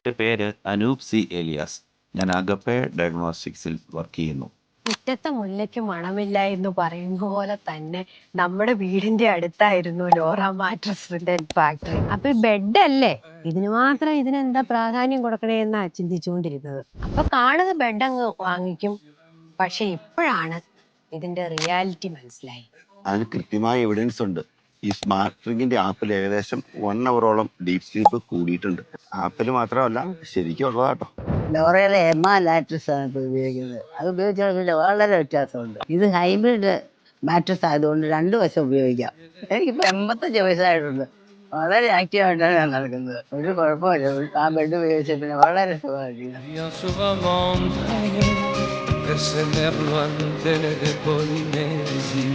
എൻ്റെ പേര് അനൂപ് സി ഏലിയാസ്. ഞാൻ അഗപ്പെ ഡയഗ്നോസ്റ്റിക്സിൽ വർക്ക് ചെയ്യുന്നു. മുറ്റത്തെ മുല്ലയ്ക്ക് മണമില്ല എന്ന് പറയുന്ന പോലെ തന്നെ നമ്മുടെ വീടിന്റെ അടുത്തായിരുന്നു ലോറ മാട്രസിന്റെ ഫാക്ടറി. അപ്പൊ ബെഡ് അല്ലേ, ഇതിന് മാത്രം ഇതിനെന്താ പ്രാധാന്യം കൊടുക്കണേ എന്നാ ചിന്തിച്ചുകൊണ്ടിരുന്നത്. അപ്പൊ കാണുന്ന ബെഡ് അങ്ങ് വാങ്ങിക്കും. പക്ഷെ ഇപ്പോഴാണ് ഇതിന്റെ റിയാലിറ്റി മനസ്സിലായി. അതിന് കൃത്യമായ എവിഡൻസ് ഉണ്ട്. ഈ സ്മാർട്ട് റിങ്ങിന്റെ ആപ്പിൽ ഏകദേശം 1 ഹവറോളം ഡീപ് സ്ലീപ്പ് കൂടിയിട്ടുണ്ട്. ആപ്പിൽ മാത്രമല്ല, ശരിക്കും ഉള്ളതാട്ടോ. ലോറയിലെ മാട്രസ് ആണ് ഇപ്പോൾ ഉപയോഗിക്കുന്നത്. അത് ഉപയോഗിച്ചാൽ വളരെ വ്യത്യാസമുണ്ട്. ഇത് ഹൈബ്രിഡ് മാട്രസ് ആയതുകൊണ്ട് 2 വശം ഉപയോഗിക്കാം. എനിക്കിപ്പോൾ 85 വയസ്സായിട്ടുണ്ട്. വളരെ ആക്റ്റീവായിട്ടാണ് ഞാൻ നടക്കുന്നത്. ഒരു കുഴപ്പമില്ല. ആ ബെഡ് ഉപയോഗിച്ച പിന്നെ വളരെ സുഖമായിരിക്കും.